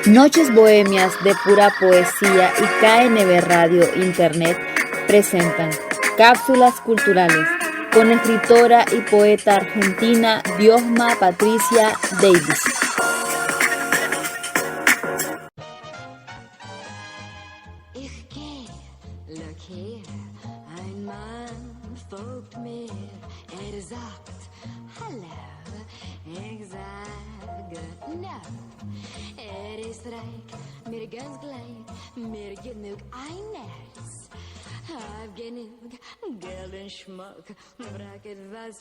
Noches bohemias de pura poesía y KNB Radio Internet presentan cápsulas culturales con escritora y poeta argentina Diosma Patricia Davis.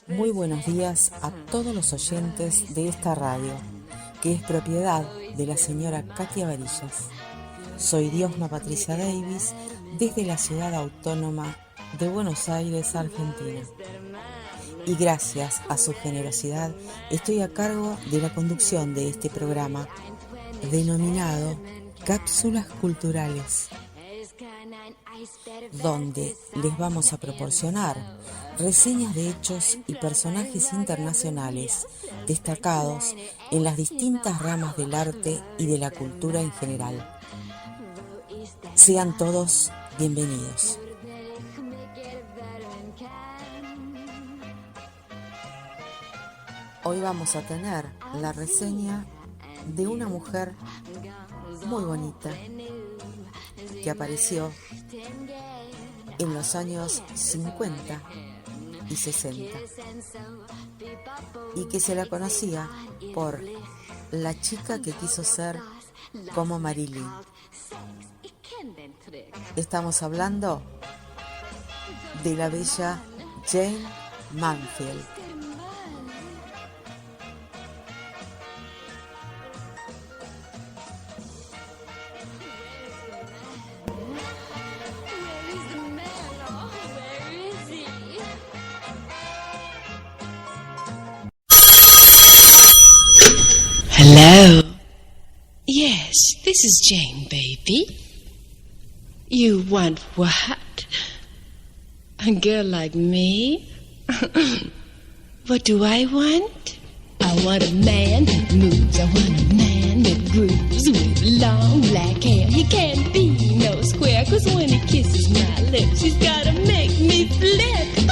Muy buenos días a todos los oyentes de esta radio, que es propiedad de la señora Katia Varillas. Soy Diosma Patricia Davis, desde la ciudad autónoma de Buenos Aires, Argentina. Y gracias a su generosidad, estoy a cargo de la conducción de este programa, denominado Cápsulas Culturales, donde les vamos a proporcionar reseñas de hechos y personajes internacionales destacados en las distintas ramas del arte y de la cultura en general. Sean todos bienvenidos. Hoy vamos a tener la reseña de una mujer muy bonita que apareció en los años 50 y 60 y que se la conocía por la chica que quiso ser como Marilyn. Estamos hablando de la bella Jayne Mansfield. Hello. Yes, this is Jane, baby. You want what? A girl like me? What do I want? I want a man that moves. I want a man that grooves with long black hair. He can't be no square, 'cause when he kisses my lips, he's gotta make me flip.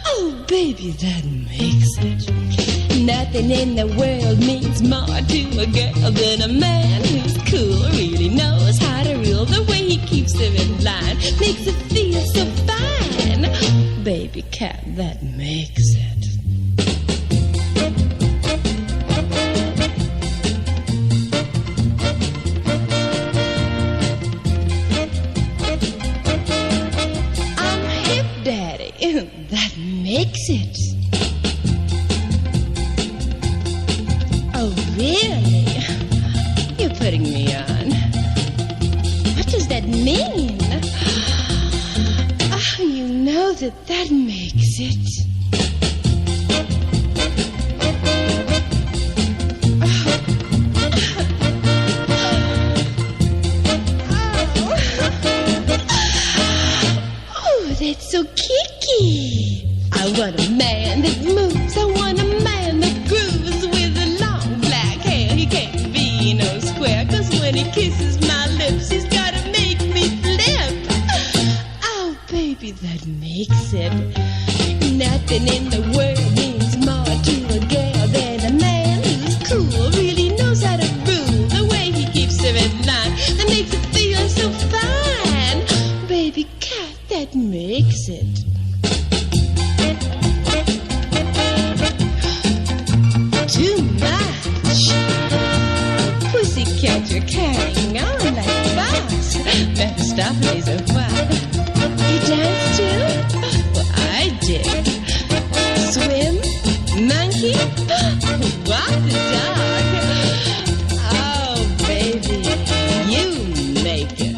Oh, baby, that makes it. Nothing in the world means more to a girl than a man who's cool, really knows how to rule. The way he keeps them in line makes it feel so fine. Baby cat, that makes it. I'm hip daddy, that makes it. Really? You're putting me on. What does that mean? Oh, you know that makes it. Oh, that's so kicky. I want a man that moves. I want a man that grooves with a long black hair. He can't be no square, 'cause when he kisses my lips, he's gotta make me flip. Oh, baby, that makes it. Nothing in the world means more to a girl than a man who's cool, really knows how to rule. The way he keeps her in line, that makes it feel so fine. Baby cat, that makes it. Too much. Pussycat, you're carrying on like fast. Mephistopheles are what? You dance too? Well, I did. Swim? Monkey? Walk the dog? Oh, baby, you make it.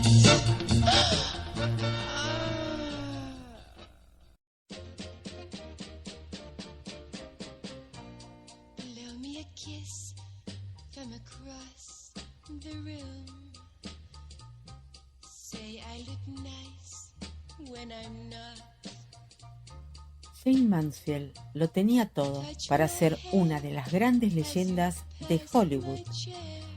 Jayne Mansfield lo tenía todo para ser una de las grandes leyendas de Hollywood,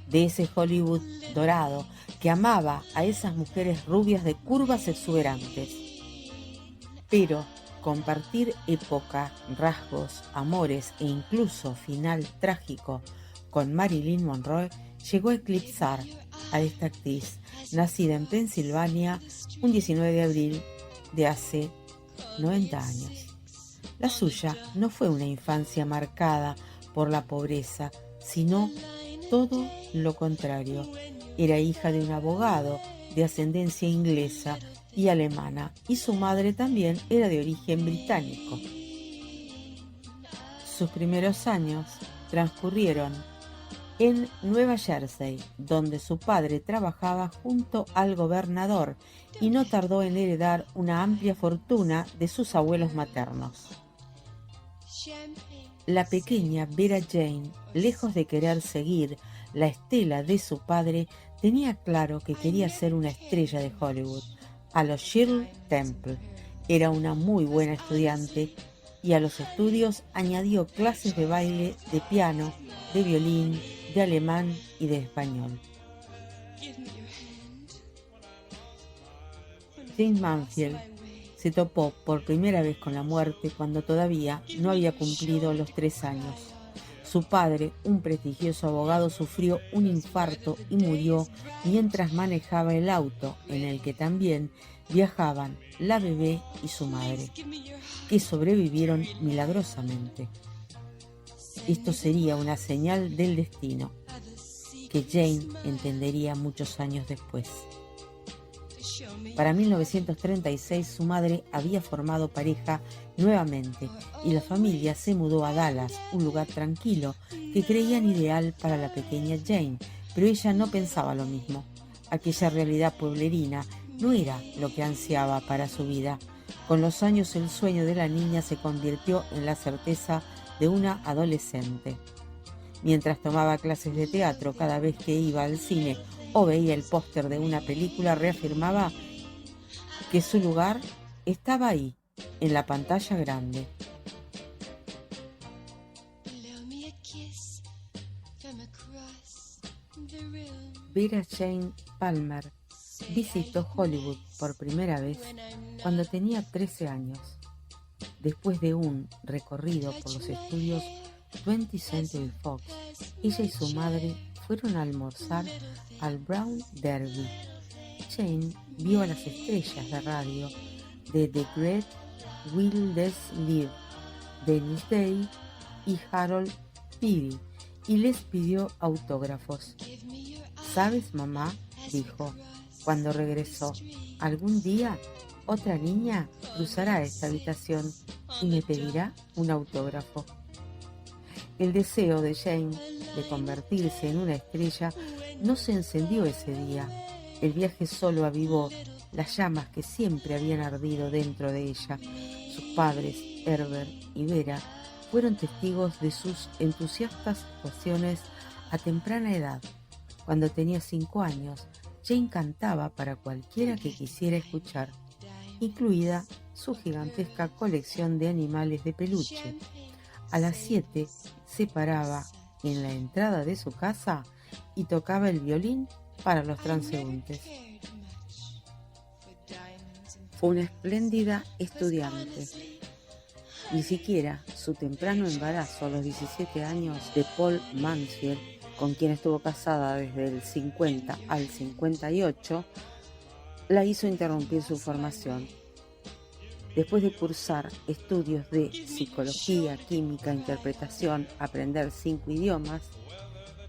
de ese Hollywood dorado que amaba a esas mujeres rubias de curvas exuberantes. Pero compartir época, rasgos, amores e incluso final trágico con Marilyn Monroe llegó a eclipsar a esta actriz, nacida en Pensilvania un 19 de abril de hace 90 años. La suya no fue una infancia marcada por la pobreza, sino todo lo contrario. Era hija de un abogado de ascendencia inglesa y alemana, y su madre también era de origen británico. Sus primeros años transcurrieron en Nueva Jersey, donde su padre trabajaba junto al gobernador y no tardó en heredar una amplia fortuna de sus abuelos maternos. La pequeña Vera Jane, lejos de querer seguir la estela de su padre, tenía claro que quería ser una estrella de Hollywood. A los Shirley Temple era una muy buena estudiante y a los estudios añadió clases de baile, de piano, de violín, de alemán y de español. Jane Mansfield se topó por primera vez con la muerte cuando todavía no había cumplido los 3 años. Su padre, un prestigioso abogado, sufrió un infarto y murió mientras manejaba el auto en el que también viajaban la bebé y su madre, que sobrevivieron milagrosamente. Esto sería una señal del destino, que Jane entendería muchos años después. Para 1936 su madre había formado pareja nuevamente y la familia se mudó a Dallas, un lugar tranquilo que creían ideal para la pequeña Jane, pero ella no pensaba lo mismo. Aquella realidad pueblerina no era lo que ansiaba para su vida. Con los años el sueño de la niña se convirtió en la certeza de una adolescente. Mientras tomaba clases de teatro, cada vez que iba al cine o veía el póster de una película, reafirmaba que su lugar estaba ahí, en la pantalla grande. Vera Jane Palmer visitó Hollywood por primera vez cuando tenía 13 años, después de un recorrido por los estudios 20th Century Fox. Ella y su madre fueron a almorzar al Brown Derby. Jane vio a las estrellas de radio de The Great Gildersleeve, Dennis Day y Harold Peary, y les pidió autógrafos. ¿Sabes, mamá?, dijo cuando regresó, algún día otra niña cruzará esta habitación y me pedirá un autógrafo. El deseo de Jane de convertirse en una estrella no se encendió ese día. El viaje solo avivó las llamas que siempre habían ardido dentro de ella. Sus padres, Herbert y Vera, fueron testigos de sus entusiastas actuaciones a temprana edad. Cuando tenía 5 años, Jane cantaba para cualquiera que quisiera escuchar, incluida su gigantesca colección de animales de peluche. A las 7 se paraba en la entrada de su casa y tocaba el violín para los transeúntes. Fue una espléndida estudiante. Ni siquiera su temprano embarazo a los 17 años de Paul Mansfield, con quien estuvo casada desde el 50 al 58, la hizo interrumpir su formación. Después de cursar estudios de psicología, química, interpretación, aprender 5 idiomas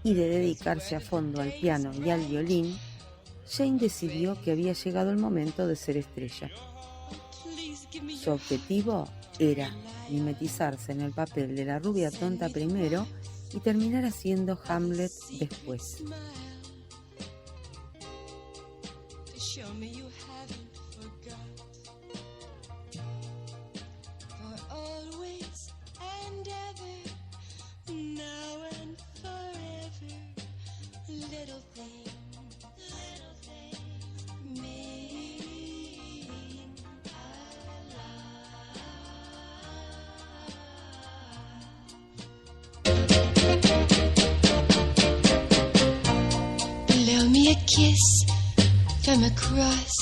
y de dedicarse a fondo al piano y al violín, Jane decidió que había llegado el momento de ser estrella. Su objetivo era mimetizarse en el papel de la rubia tonta primero y terminar haciendo Hamlet después. a kiss from across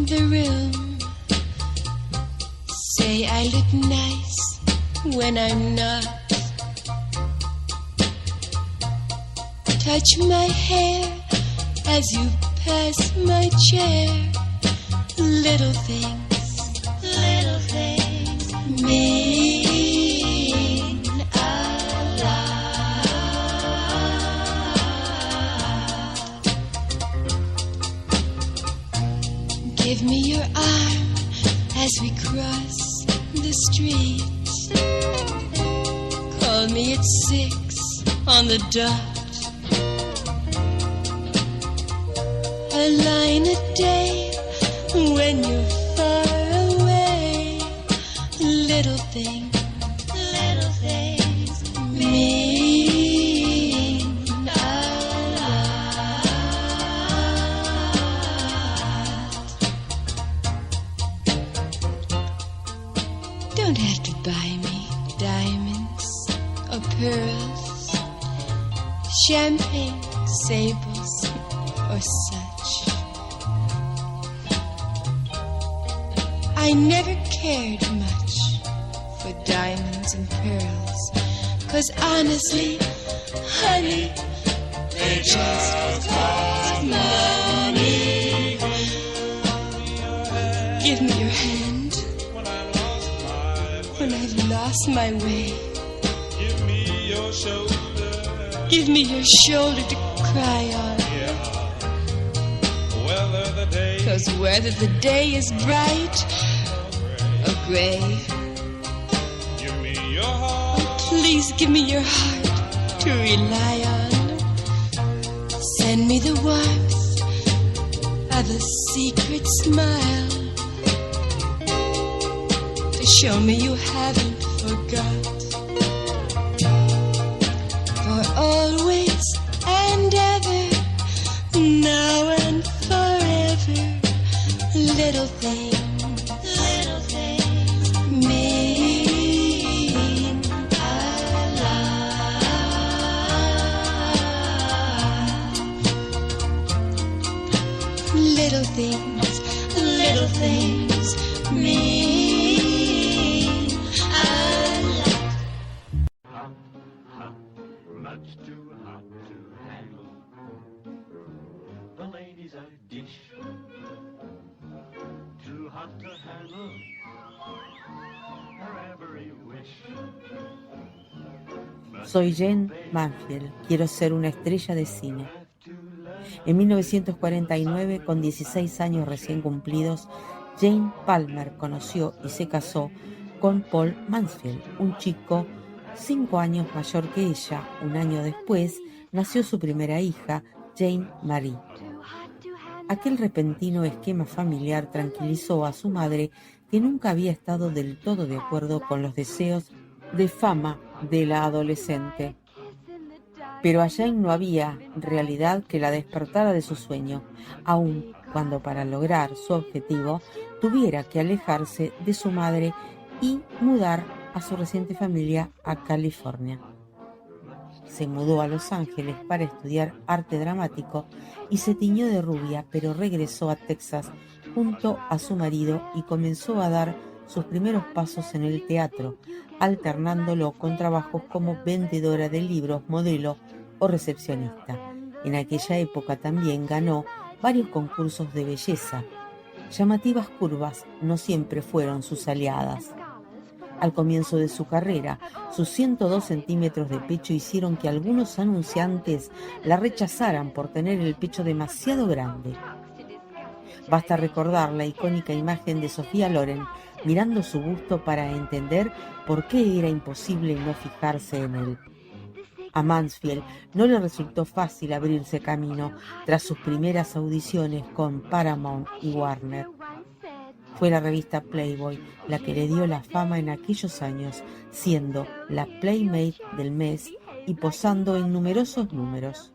the room. Say I look nice when I'm not. Touch my hair as you pass my chair. Little things mean a lot. Give me your arm as we cross the street. Call me at 6 on the dot. A line a day when you're far away. Little things mean a lot. Don't have to buy me diamonds or pearls, champagne, sables, or such. I never cared much for diamonds and pearls, 'cause honestly, honey, they just cost money. Give me your hand when I've lost my way. Give me your shoulder to cry on. 'Cause whether the day is bright or gray, please give me your heart to rely on. Send me the warmth of a secret smile to show me you haven't forgot. For always and ever, now and forever, little things mean a lot. Little things mean a lot. Hot, much too hot to handle. The lady's a dish, too hot to handle. Her every wish. Soy Jane Mansfield, quiero ser una estrella de cine. En 1949, con 16 años recién cumplidos, Jane Palmer conoció y se casó con Paul Mansfield, un chico 5 años mayor que ella. Un año después, nació su primera hija, Jane Marie. Aquel repentino esquema familiar tranquilizó a su madre, que nunca había estado del todo de acuerdo con los deseos de fama de la adolescente. Pero a Jane no había realidad que la despertara de su sueño, aun cuando para lograr su objetivo tuviera que alejarse de su madre y mudar a su reciente familia a California. Se mudó a Los Ángeles para estudiar arte dramático y se tiñó de rubia, pero regresó a Texas junto a su marido y comenzó a dar sus primeros pasos en el teatro, alternándolo con trabajos como vendedora de libros, modelo o recepcionista. En aquella época también ganó varios concursos de belleza. Llamativas curvas no siempre fueron sus aliadas. Al comienzo de su carrera, sus 102 centímetros de pecho hicieron que algunos anunciantes la rechazaran por tener el pecho demasiado grande. Basta recordar la icónica imagen de Sofía Loren mirando su busto para entender por qué era imposible no fijarse en él. A Mansfield no le resultó fácil abrirse camino tras sus primeras audiciones con Paramount y Warner. Fue la revista Playboy la que le dio la fama en aquellos años, siendo la Playmate del mes y posando en numerosos números.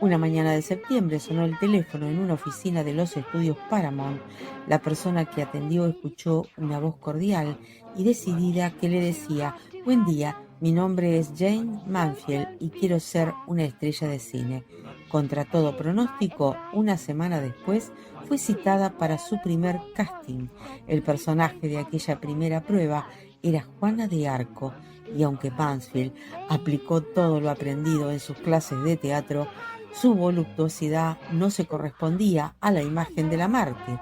Una mañana de septiembre sonó el teléfono en una oficina de los estudios Paramount. La persona que atendió escuchó una voz cordial y decidida que le decía: «Buen día, Mi nombre es Jayne Mansfield y quiero ser una estrella de cine. Contra todo pronóstico, una semana después fue citada para su primer casting. El personaje de aquella primera prueba era Juana de Arco, y aunque Mansfield aplicó todo lo aprendido en sus clases de teatro, su voluptuosidad no se correspondía a la imagen de la mártir.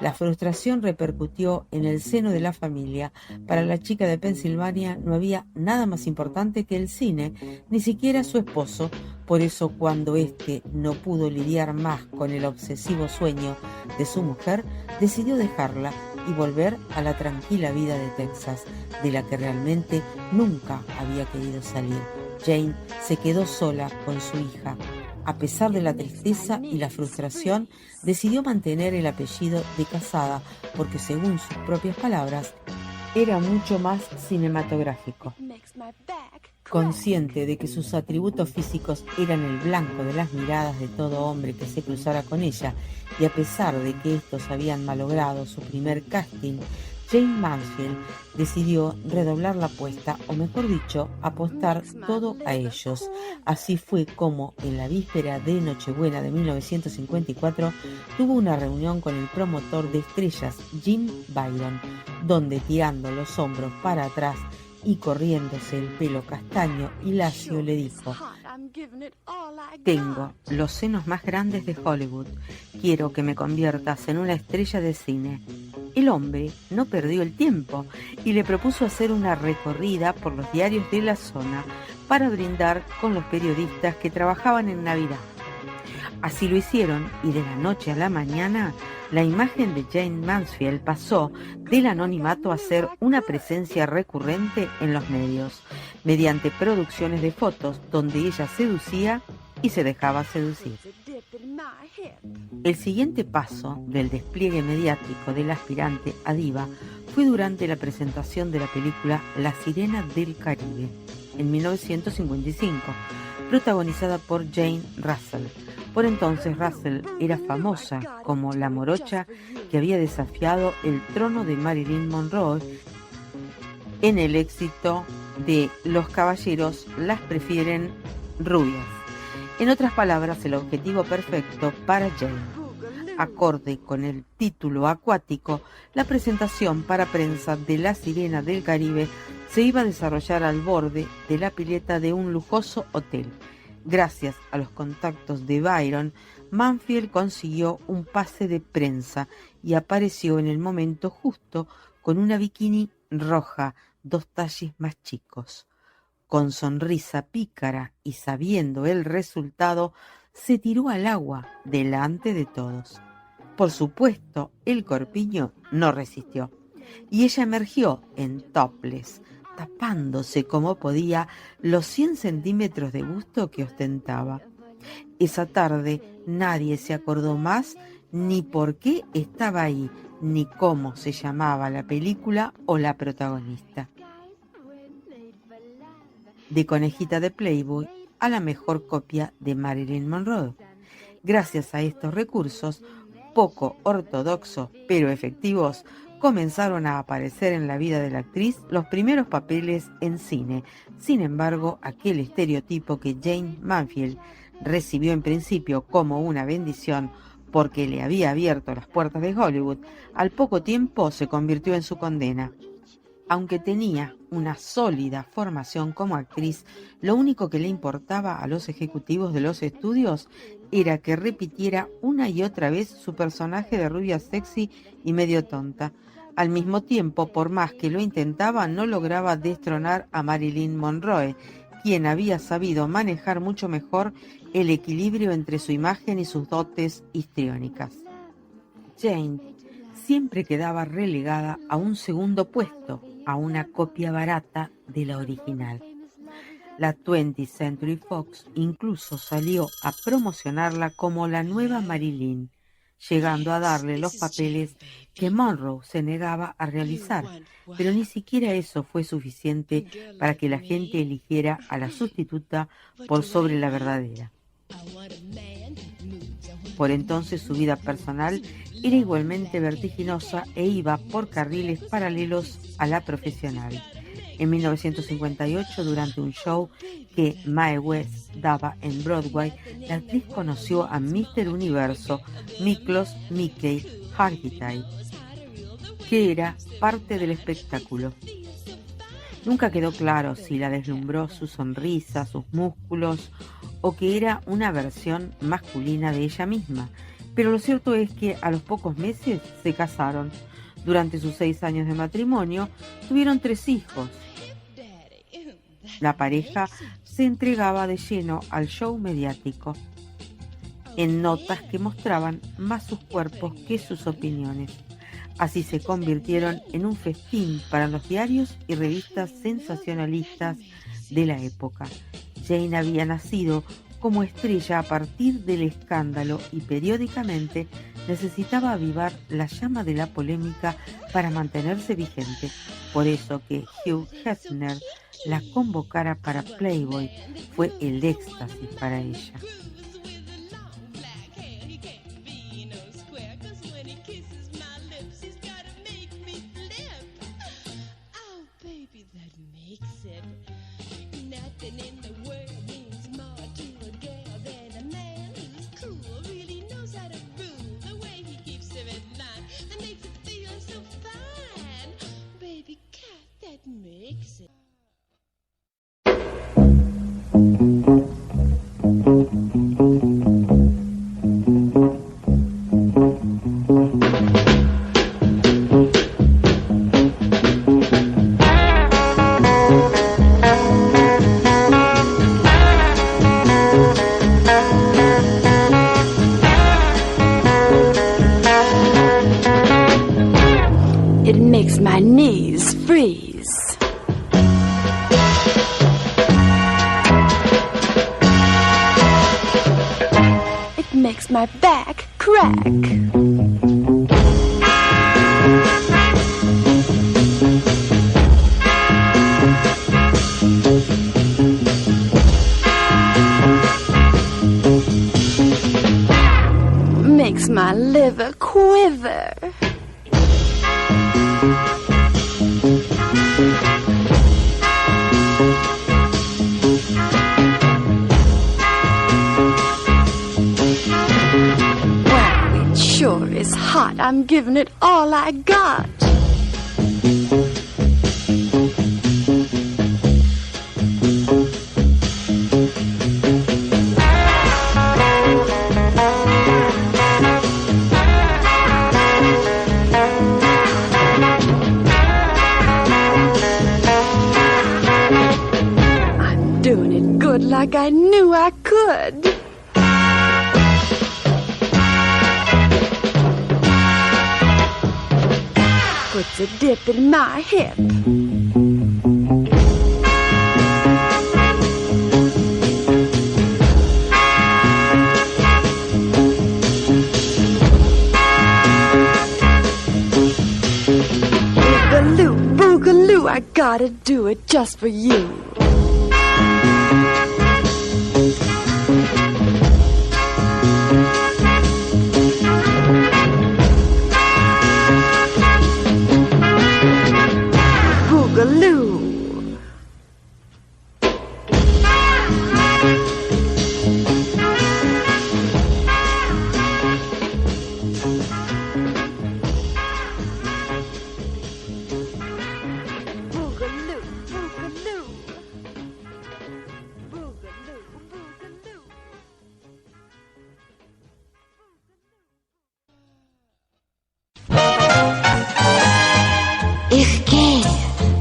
La frustración repercutió en el seno de la familia. Para la chica de Pensilvania no había nada más importante que el cine, ni siquiera su esposo. Por eso, cuando éste no pudo lidiar más con el obsesivo sueño de su mujer, decidió dejarla y volver a la tranquila vida de Texas, de la que realmente nunca había querido salir. Jane se quedó sola con su hija. A pesar de la tristeza y la frustración, decidió mantener el apellido de casada porque, según sus propias palabras, era mucho más cinematográfico. Consciente de que sus atributos físicos eran el blanco de las miradas de todo hombre que se cruzara con ella, y a pesar de que estos habían malogrado su primer casting, Jayne Mansfield decidió redoblar la apuesta, o mejor dicho, apostar todo a ellos. Así fue como, en la víspera de Nochebuena de 1954, tuvo una reunión con el promotor de estrellas, Jim Byron, donde, tirando los hombros para atrás y corriéndose el pelo castaño y lacio, le dijo: «Tengo los senos más grandes de Hollywood. Quiero que me conviertas en una estrella de cine». El hombre no perdió el tiempo y le propuso hacer una recorrida por los diarios de la zona para brindar con los periodistas que trabajaban en Navidad. Así lo hicieron, y de la noche a la mañana la imagen de Jayne Mansfield pasó del anonimato a ser una presencia recurrente en los medios, mediante producciones de fotos donde ella seducía y se dejaba seducir. El siguiente paso del despliegue mediático del aspirante a diva fue durante la presentación de la película La Sirena del Caribe, en 1955, protagonizada por Jane Russell. Por entonces Russell era famosa como la morocha que había desafiado el trono de Marilyn Monroe en el éxito de Los caballeros las prefieren rubias. En otras palabras, el objetivo perfecto para Jane. Acorde con el título acuático, la presentación para prensa de La Sirena del Caribe se iba a desarrollar al borde de la pileta de un lujoso hotel. Gracias a los contactos de Byron, Mansfield consiguió un pase de prensa y apareció en el momento justo con una bikini roja, 2 talles más chicos. Con sonrisa pícara y sabiendo el resultado, se tiró al agua delante de todos. Por supuesto, el corpiño no resistió y ella emergió en topless, tapándose como podía los 100 centímetros de busto que ostentaba. Esa tarde nadie se acordó más ni por qué estaba ahí, ni cómo se llamaba la película o la protagonista. De conejita de Playboy a la mejor copia de Marilyn Monroe. Gracias a estos recursos, poco ortodoxos pero efectivos, comenzaron a aparecer en la vida de la actriz los primeros papeles en cine. Sin embargo, aquel estereotipo que Jayne Mansfield recibió en principio como una bendición porque le había abierto las puertas de Hollywood, al poco tiempo se convirtió en su condena. Aunque tenía una sólida formación como actriz, lo único que le importaba a los ejecutivos de los estudios era que repitiera una y otra vez su personaje de rubia sexy y medio tonta. Al mismo tiempo, por más que lo intentaba, no lograba destronar a Marilyn Monroe, quien había sabido manejar mucho mejor el equilibrio entre su imagen y sus dotes histriónicas. Jane siempre quedaba relegada a un segundo puesto, a una copia barata de la original. La 20th Century Fox incluso salió a promocionarla como la nueva Marilyn, llegando a darle los papeles que Monroe se negaba a realizar, pero ni siquiera eso fue suficiente para que la gente eligiera a la sustituta por sobre la verdadera. Por entonces su vida personal era igualmente vertiginosa e iba por carriles paralelos a la profesional. En 1958, durante un show que Mae West daba en Broadway, la actriz conoció a Mr. Universo, Miklos Mickey Hargitay, que era parte del espectáculo. Nunca quedó claro si la deslumbró su sonrisa, sus músculos, o que era una versión masculina de ella misma. Pero lo cierto es que a los pocos meses se casaron. Durante sus 6 años de matrimonio, tuvieron 3 hijos. La pareja se entregaba de lleno al show mediático, en notas que mostraban más sus cuerpos que sus opiniones. Así se convirtieron en un festín para los diarios y revistas sensacionalistas de la época. Jane había nacido como estrella a partir del escándalo y periódicamente necesitaba avivar la llama de la polémica para mantenerse vigente. Por eso que Hugh Hefner la convocara para Playboy fue el éxtasis para ella. It makes my knees freeze. It makes my back crack. Makes my liver quiver. Wow, it sure is hot. I'm giving it all I got. Like I knew I could. Puts a dip in my hip. Boogaloo, boogaloo, I gotta do it just for you.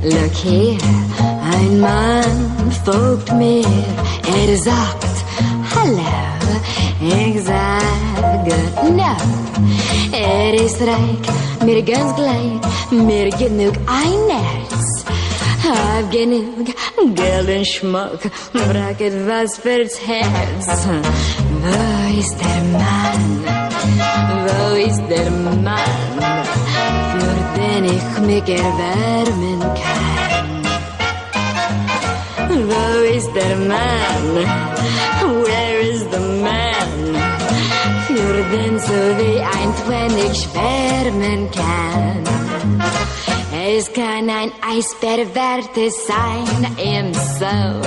Look here, ein Mann folgt mir, sagt Hallo, ich sage No. Ist reich, mir ganz klein, mir genug ein Herz. Hab genug Geld und Schmuck, brauch etwas fürs Herz. Wo ist der Mann? Wo ist der Mann? Für den ich mich erwärmen kann. Wo ist der Mann? Where is the man? Für den so wie ein Twin ich schwärmen kann. Es kann ein Eisbärwärter sein im Zoo.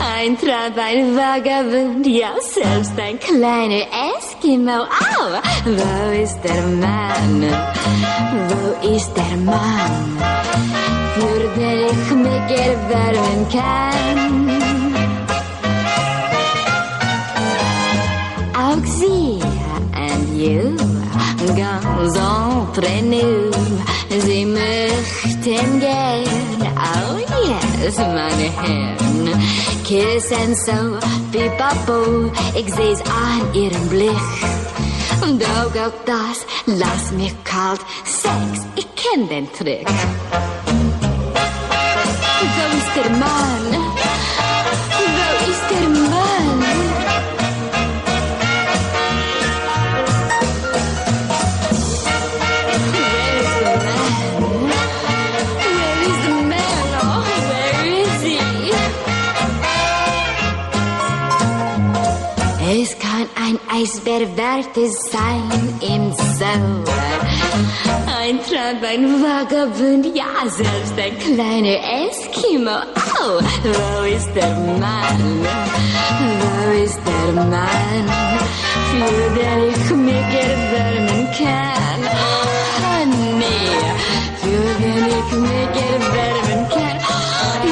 Ein Tramp, ein Vagabund, ja selbst ein kleiner Eskimo. Au! Wo ist der Mann? Wo ist der Mann, für den ich mich erwärmen kann? Auch Sie and you, ganz entre nous, Sie möchten gern, oh yes, meine Herren, kissen so, pipapo, ich seh's an Ihrem Blick. Doch auch das, lass mich kalt, Sex, ich kenn den Trick. Wo ist der Mann? Wo ist der Mann? Es kann ein Eisbärwärter sein im Zoo. Ein Tramp, ein Vagabund, ja, selbst ein kleiner Eskimo. Au! Wo ist der Mann? Wo ist der Mann, für den ich mich erwärmen kann? Honey, für den ich mich erwärmen kann.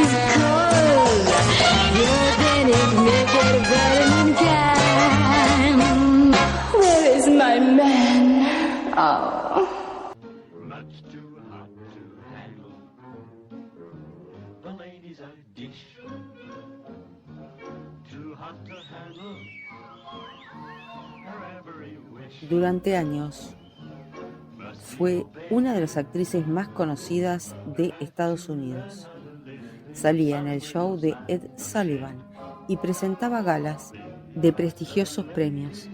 Ist cool, für den ich mich erwärmen kann. Where is my man? Oh. Much too hot to handle. The lady's a dish. Too hot to handle. Her every wish. Durante años fue una de las actrices más conocidas de Estados Unidos. Salía en el show de Ed Sullivan y presentaba galas de prestigiosos premios.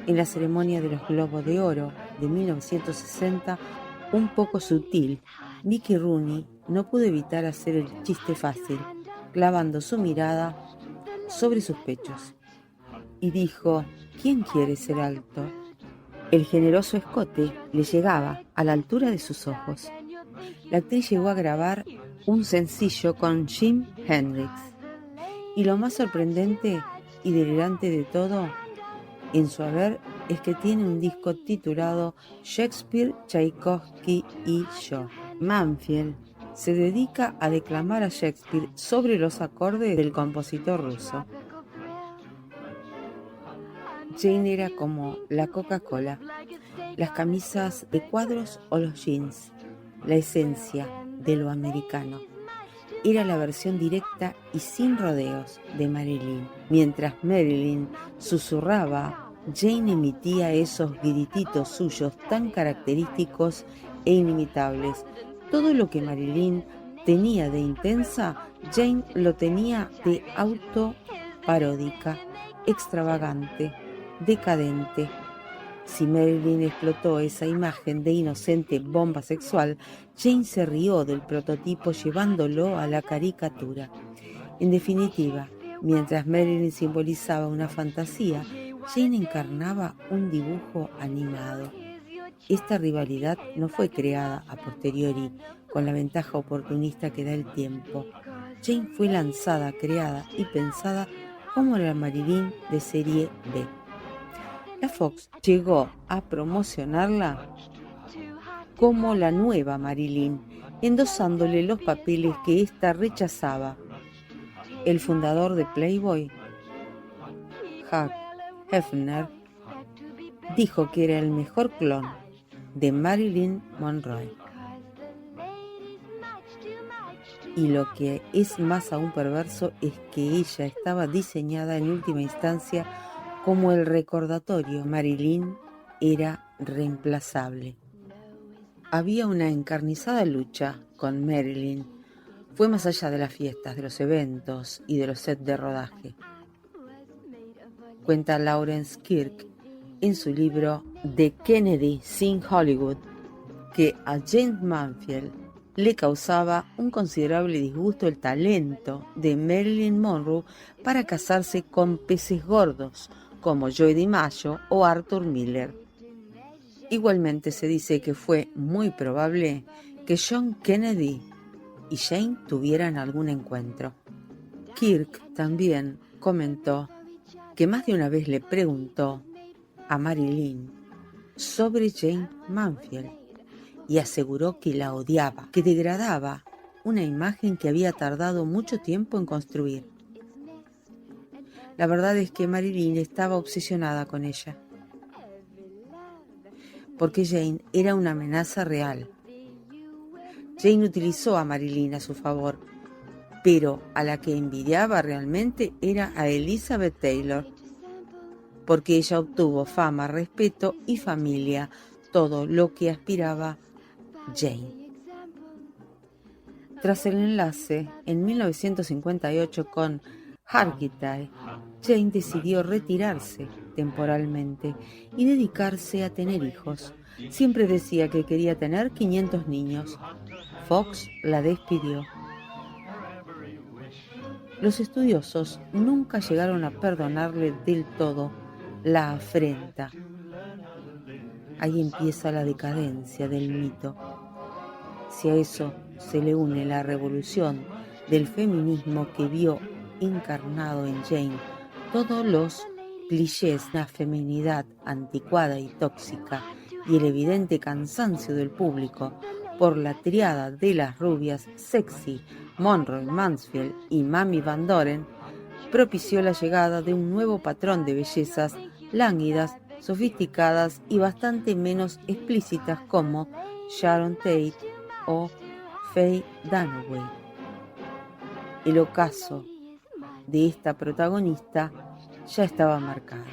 En la ceremonia de los Globos de Oro de 1960, un poco sutil, Mickey Rooney no pudo evitar hacer el chiste fácil, clavando su mirada sobre sus pechos. Y dijo: ¿quién quiere ser alto? El generoso escote le llegaba a la altura de sus ojos. La actriz llegó a grabar un sencillo con Jimi Hendrix. Y lo más sorprendente y delirante de todo en su haber es que tiene un disco titulado Shakespeare, Tchaikovsky y yo. Manfield se dedica a declamar a Shakespeare sobre los acordes del compositor ruso. Jane era como la Coca-Cola, las camisas de cuadros o los jeans, la esencia de lo americano. Era la versión directa y sin rodeos de Marilyn. Mientras Marilyn susurraba, Jane emitía esos grititos suyos tan característicos e inimitables. Todo lo que Marilyn tenía de intensa, Jane lo tenía de autoparódica, extravagante, decadente. Si Marilyn explotó esa imagen de inocente bomba sexual, Jane se rió del prototipo llevándolo a la caricatura. En definitiva, mientras Marilyn simbolizaba una fantasía, Jane encarnaba un dibujo animado. Esta rivalidad no fue creada a posteriori con la ventaja oportunista que da el tiempo. Jane fue lanzada, creada y pensada como la Marilyn de serie B. La Fox llegó a promocionarla como la nueva Marilyn, endosándole los papeles que ésta rechazaba. El fundador de Playboy, Hugh Hefner, dijo que era el mejor clon de Marilyn Monroe. Y lo que es más aún perverso es que ella estaba diseñada en última instancia como el recordatorio. Marilyn era reemplazable. Había una encarnizada lucha con Marilyn. Fue más allá de las fiestas, de los eventos y de los sets de rodaje. Cuenta Lawrence Kirk en su libro The Kennedy Sin Hollywood que a James Manfield le causaba un considerable disgusto el talento de Marilyn Monroe para casarse con peces gordos como Joe DiMaggio o Arthur Miller. Igualmente se dice que fue muy probable que John Kennedy y Jane tuvieran algún encuentro. Kirk también comentó que más de una vez le preguntó a Marilyn sobre Jane Mansfield y aseguró que la odiaba, que degradaba una imagen que había tardado mucho tiempo en construir. La verdad es que Marilyn estaba obsesionada con ella, porque Jane era una amenaza real. Jane utilizó a Marilyn a su favor, pero a la que envidiaba realmente era a Elizabeth Taylor, porque ella obtuvo fama, respeto y familia, todo lo que aspiraba Jane. Tras el enlace en 1958 con Hargitay, Jane decidió retirarse temporalmente y dedicarse a tener hijos. Siempre decía que quería tener 500 niños. Fox la despidió. Los estudiosos nunca llegaron a perdonarle del todo la afrenta. Ahí empieza la decadencia del mito. Si a eso se le une la revolución del feminismo que vio encarnado en Jane todos los clichés de la feminidad anticuada y tóxica y el evidente cansancio del público por la triada de las rubias sexy, Monroe Mansfield y Mamie Van Doren, propició la llegada de un nuevo patrón de bellezas lánguidas, sofisticadas y bastante menos explícitas como Sharon Tate o Faye Dunaway. El ocaso de esta protagonista ya estaba marcado.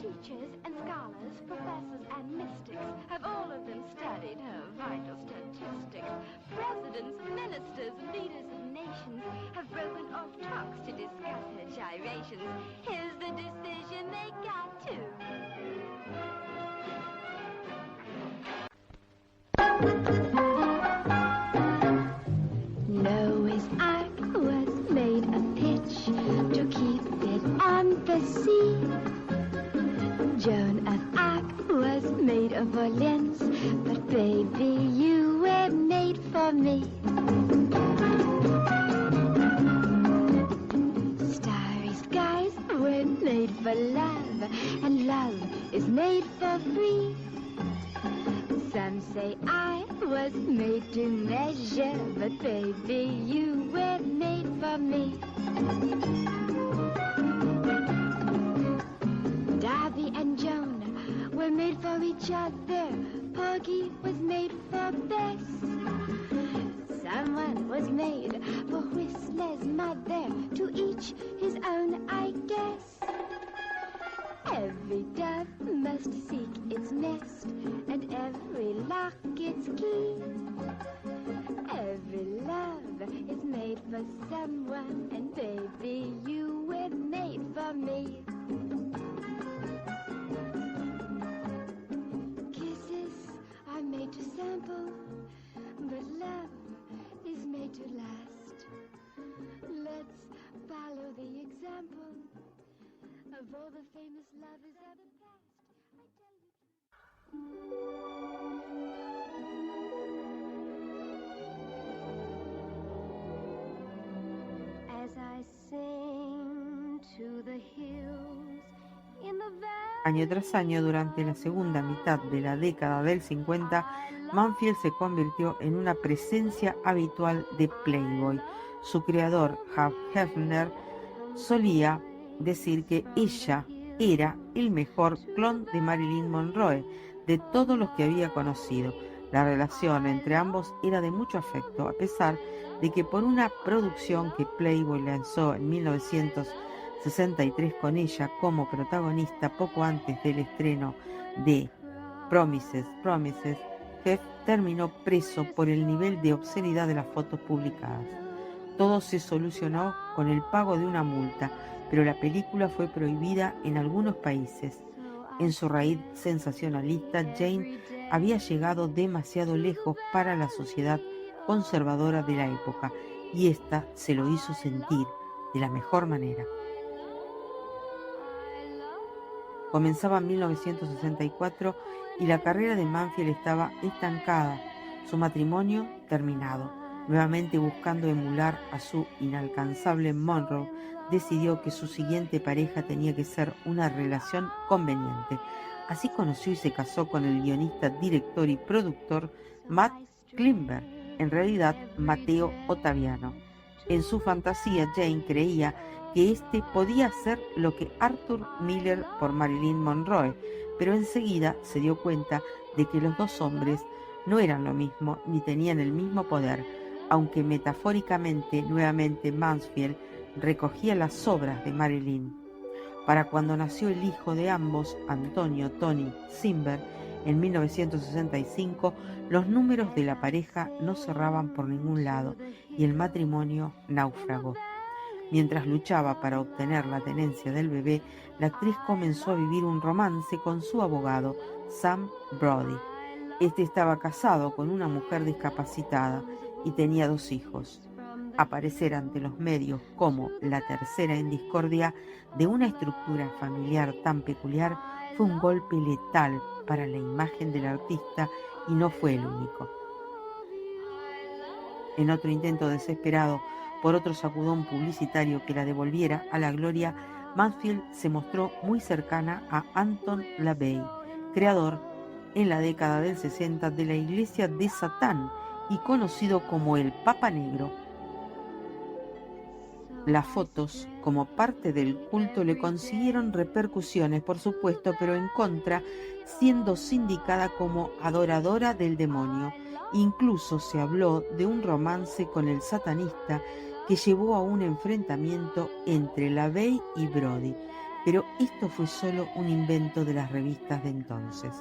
Teachers and scholars, professors and mystics have all of them studied her vital statistics. Presidents, ministers, leaders of nations have broken off talks to discuss her gyrations. Here's the decision they got to. Noah's Ark was made of pitch to keep it on the sea. Joan of Arc was made of Orleans, but baby, you were made for me. Starry skies were made for love, and love is made for free. Some say I was made to measure, but baby, you were made for me. Darby and Joan were made for each other. Porgy was made for Bess. Someone was made for Whistler's mother. To each his own, I guess. Every dove must seek its nest, and every lock its key. Every love is made for someone, and baby, you were made for me. Made to sample, but love is made to last. Let's follow the example of all the famous lovers of the past. As I sing to the hills in the valley. Año tras año, durante la segunda mitad de la década del 50, Mansfield se convirtió en una presencia habitual de Playboy. Su creador, Hugh Hefner, solía decir que ella era el mejor clon de Marilyn Monroe de todos los que había conocido. La relación entre ambos era de mucho afecto, a pesar de que por una producción que Playboy lanzó en 1963 con ella como protagonista poco antes del estreno de Promises, Hef terminó preso por el nivel de obscenidad de las fotos publicadas. Todo se solucionó con el pago de una multa, pero la película fue prohibida en algunos países. En su raíz sensacionalista, Jane había llegado demasiado lejos para la sociedad conservadora de la época, y ésta se lo hizo sentir de la mejor manera. Comenzaba 1964 y la carrera de Mansfield estaba estancada, su matrimonio terminado. Nuevamente buscando emular a su inalcanzable Monroe, decidió que su siguiente pareja tenía que ser una relación conveniente. Así conoció y se casó con el guionista, director y productor Matt Klimber, en realidad Matteo Ottaviano. En su fantasía, Jane creía que este podía hacer lo que Arthur Miller por Marilyn Monroe, pero enseguida se dio cuenta de que los dos hombres no eran lo mismo ni tenían el mismo poder, aunque metafóricamente nuevamente Mansfield recogía las obras de Marilyn. Para cuando nació el hijo de ambos, Antonio Tony Simber, en 1965, los números de la pareja no cerraban por ningún lado y el matrimonio náufragó. Mientras luchaba para obtener la tenencia del bebé, la actriz comenzó a vivir un romance con su abogado, Sam Brody. Este estaba casado con una mujer discapacitada y tenía 2 hijos. Aparecer ante los medios como la tercera en discordia de una estructura familiar tan peculiar fue un golpe letal para la imagen del artista y no fue el único. En otro intento desesperado por otro sacudón publicitario que la devolviera a la gloria, Mansfield se mostró muy cercana a Anton LaVey, creador en la década del 60 de la Iglesia de Satán y conocido como el Papa Negro. Las fotos, como parte del culto, le consiguieron repercusiones, por supuesto, pero en contra, siendo sindicada como adoradora del demonio. Incluso se habló de un romance con el satanista que llevó a un enfrentamiento entre LaVey y Brody, pero esto fue solo un invento de las revistas de entonces.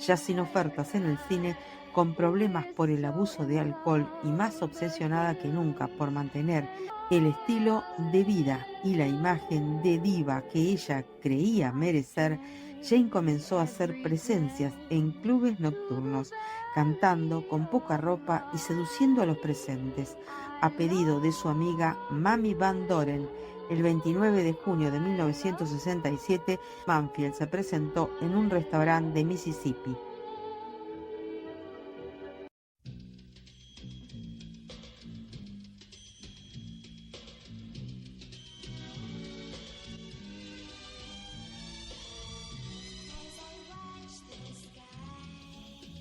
Ya sin ofertas en el cine, con problemas por el abuso de alcohol y más obsesionada que nunca por mantener el estilo de vida y la imagen de diva que ella creía merecer, Jane comenzó a hacer presencias en clubes nocturnos, cantando con poca ropa y seduciendo a los presentes. A pedido de su amiga Mamie Van Doren, el 29 de junio de 1967, Mansfield se presentó en un restaurante de Mississippi.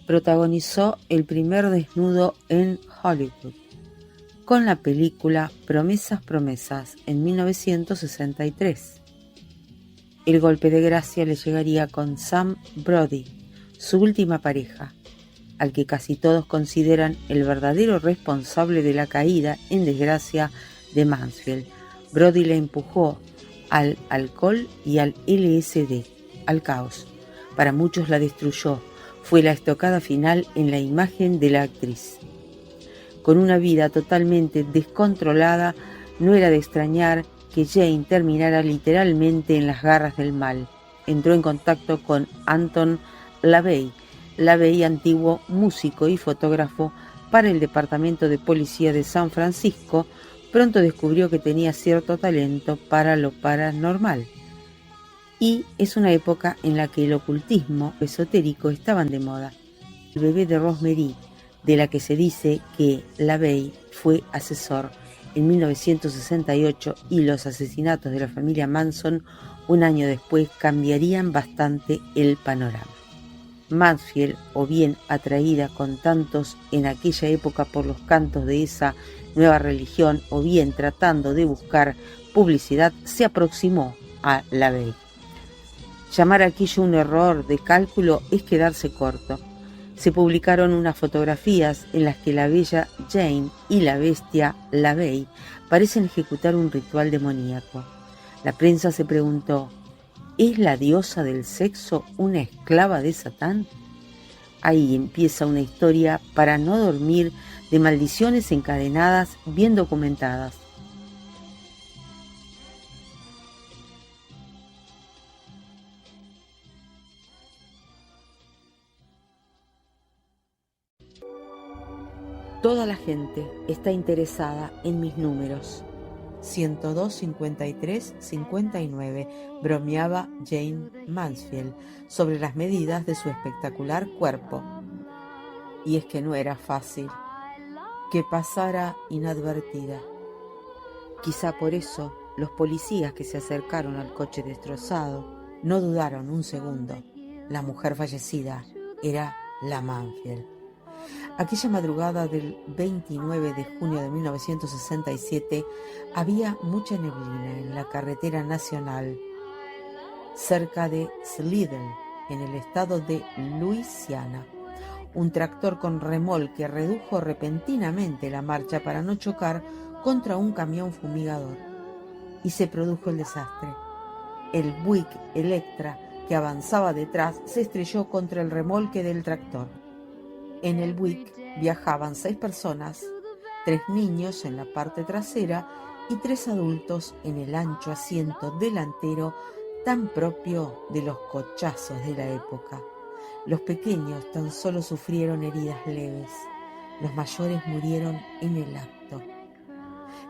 Protagonizó el primer desnudo en Hollywood con la película Promesas, Promesas en 1963. El golpe de gracia le llegaría con Sam Brody, su última pareja, al que casi todos consideran el verdadero responsable de la caída en desgracia de Mansfield. Brody le empujó al alcohol y al LSD, al caos. Para muchos la destruyó. Fue la estocada final en la imagen de la actriz. Con una vida totalmente descontrolada, no era de extrañar que Jane terminara literalmente en las garras del mal. Entró en contacto con Anton LaVey, antiguo músico y fotógrafo para el Departamento de Policía de San Francisco. Pronto descubrió que tenía cierto talento para lo paranormal. Y es una época en la que el ocultismo esotérico estaban de moda. El bebé de Rosemary, de la que se dice que LaVey fue asesor en 1968, y los asesinatos de la familia Manson un año después cambiarían bastante el panorama. Mansfield, o bien atraída con tantos en aquella época por los cantos de esa nueva religión, o bien tratando de buscar publicidad, se aproximó a LaVey. Llamar aquello un error de cálculo es quedarse corto. Se publicaron unas fotografías en las que la bella Jane y la bestia LaVey parecen ejecutar un ritual demoníaco. La prensa se preguntó, ¿es la diosa del sexo una esclava de Satán? Ahí empieza una historia para no dormir, de maldiciones encadenadas bien documentadas. Toda la gente está interesada en mis números. 102, 53, 59, bromeaba Jayne Mansfield sobre las medidas de su espectacular cuerpo. Y es que no era fácil que pasara inadvertida. Quizá por eso los policías que se acercaron al coche destrozado no dudaron un segundo. La mujer fallecida era la Mansfield. Aquella madrugada del 29 de junio de 1967 había mucha neblina en la carretera nacional cerca de Slidell, en el estado de Luisiana. Un tractor con remolque redujo repentinamente la marcha para no chocar contra un camión fumigador y se produjo el desastre. El Buick Electra que avanzaba detrás se estrelló contra el remolque del tractor. En el Buick viajaban 6 personas, 3 niños en la parte trasera y 3 adultos en el ancho asiento delantero tan propio de los cochazos de la época. Los pequeños tan solo sufrieron heridas leves, los mayores murieron en el acto.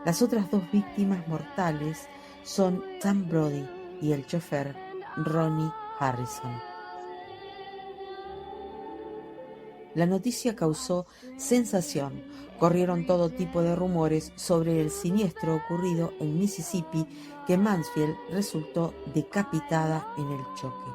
Las otras 2 víctimas mortales son Sam Brody y el chofer Ronnie Harrison. La noticia causó sensación. Corrieron todo tipo de rumores sobre el siniestro ocurrido en Mississippi, que Mansfield resultó decapitada en el choque.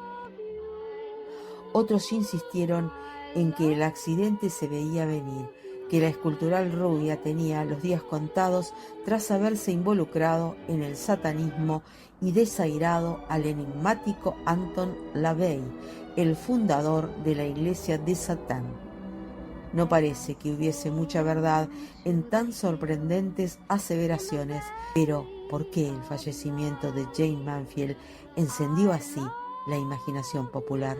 Otros insistieron en que el accidente se veía venir, que la escultural rubia tenía los días contados tras haberse involucrado en el satanismo y desairado al enigmático Anton LaVey, el fundador de la Iglesia de Satán. No parece que hubiese mucha verdad en tan sorprendentes aseveraciones, pero ¿por qué el fallecimiento de Jayne Mansfield encendió así la imaginación popular?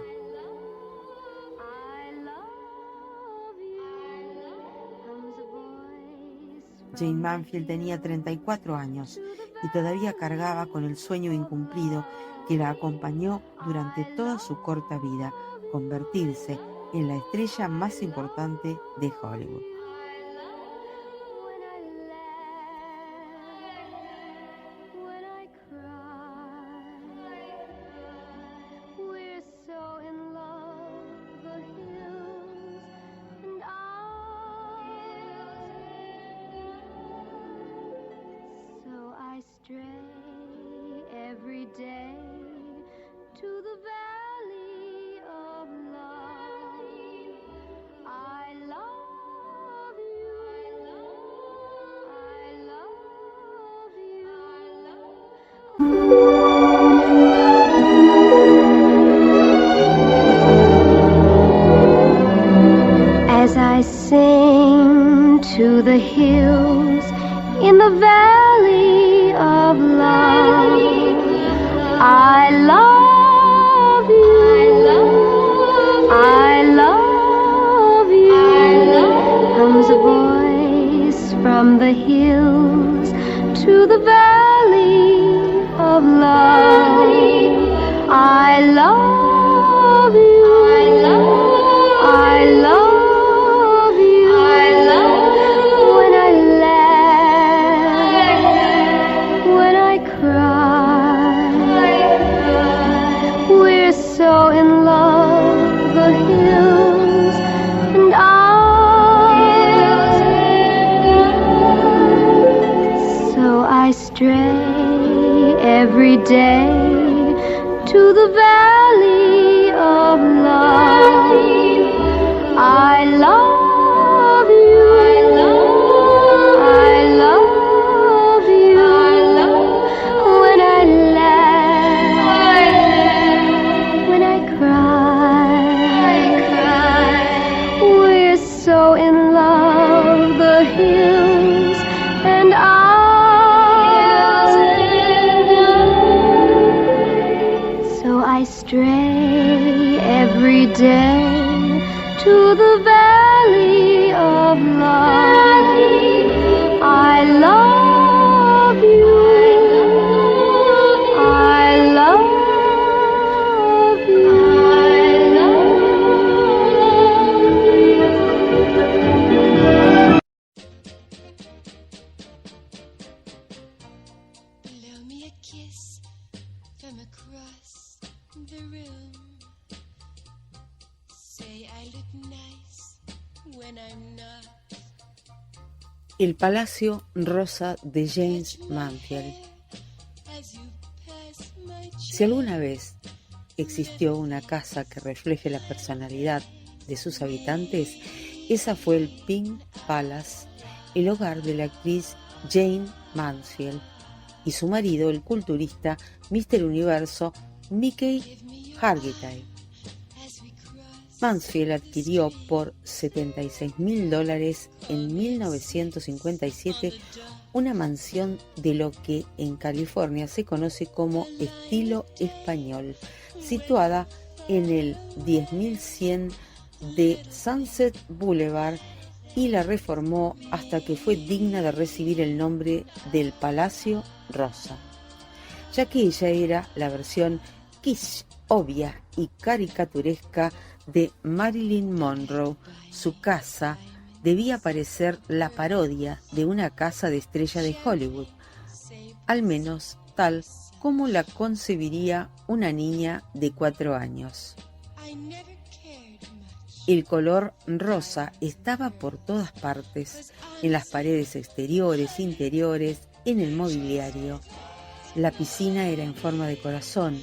Jayne Mansfield tenía 34 años y todavía cargaba con el sueño incumplido que la acompañó durante toda su corta vida, convertirse en la estrella más importante de Hollywood. Every day to the valley of love. I love you. I love you. As I sing to the hills in the valley of love, I love you. I love you. Comes a voice from the hills to the valley of love. I love you. I love you. When I laugh, when I cry, we're so in love, the hills and I. So I stray every day to the valley of love. I love you. I love you. When I laugh, when I cry, we're so in love, the hills and I. So I stray every day to the valley of love. I love you. El Palacio Rosa de James Mansfield. Si alguna vez existió una casa que refleje la personalidad de sus habitantes, esa fue el Pink Palace, el hogar de la actriz Jane Mansfield y su marido, el culturista Mr. Universo Mickey Hargitay. Mansfield adquirió por $76,000 en 1957 una mansión de lo que en California se conoce como estilo español, situada en el 10.100 de Sunset Boulevard, y la reformó hasta que fue digna de recibir el nombre del Palacio Rosa, ya que ella era la versión kitsch, obvia y caricaturesca de Marilyn Monroe. Su casa debía parecer la parodia de una casa de estrella de Hollywood, al menos tal como la concebiría una niña de 4 años. El color rosa estaba por todas partes, en las paredes exteriores, interiores, en el mobiliario. La piscina era en forma de corazón.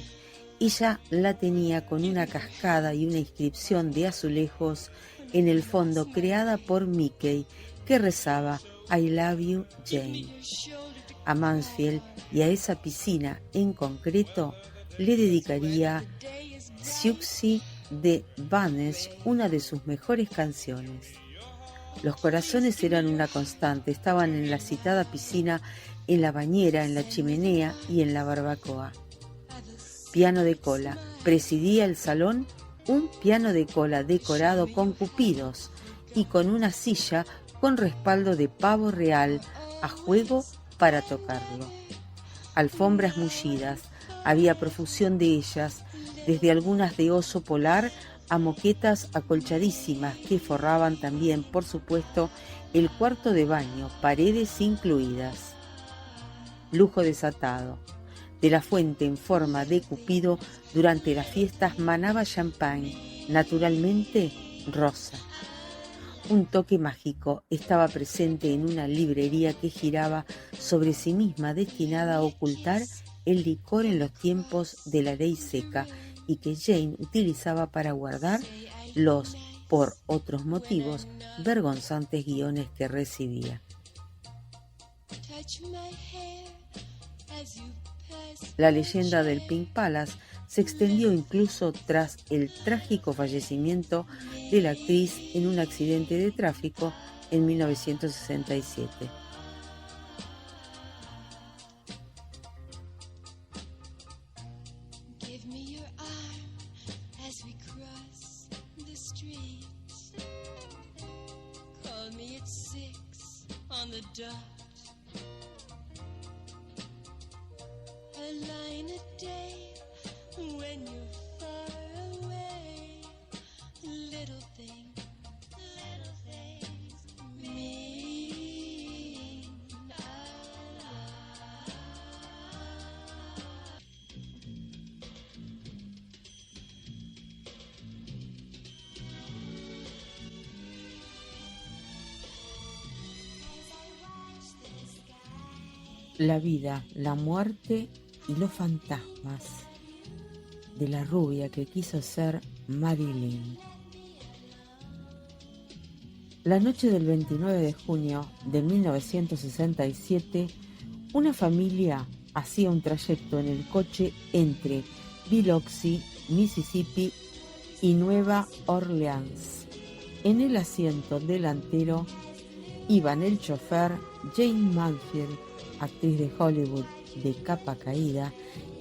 Ella la tenía con una cascada y una inscripción de azulejos en el fondo creada por Mickey, que rezaba I love you, Jane. A Mansfield y a esa piscina en concreto le dedicaría Siouxsie de Banesh una de sus mejores canciones. Los corazones eran una constante, estaban en la citada piscina, en la bañera, en la chimenea y en la barbacoa. Piano de cola. Presidía el salón un piano de cola decorado con cupidos y con una silla con respaldo de pavo real a juego para tocarlo. Alfombras mullidas. Había profusión de ellas, desde algunas de oso polar a moquetas acolchadísimas que forraban también, por supuesto, el cuarto de baño, paredes incluidas. Lujo desatado. De la fuente en forma de cupido durante las fiestas manaba champán, naturalmente rosa. Un toque mágico estaba presente en una librería que giraba sobre sí misma, destinada a ocultar el licor en los tiempos de la ley seca, y que Jane utilizaba para guardar los, por otros motivos, vergonzantes guiones que recibía. La leyenda del Pink Palace se extendió incluso tras el trágico fallecimiento de la actriz en un accidente de tráfico en 1967. La vida, la muerte y los fantasmas de la rubia que quiso ser Marilyn. La noche del 29 de junio de 1967, una familia hacía un trayecto en el coche entre Biloxi, Mississippi y Nueva Orleans. En el asiento delantero iban el chofer Jane Mansfield, actriz de Hollywood de capa caída,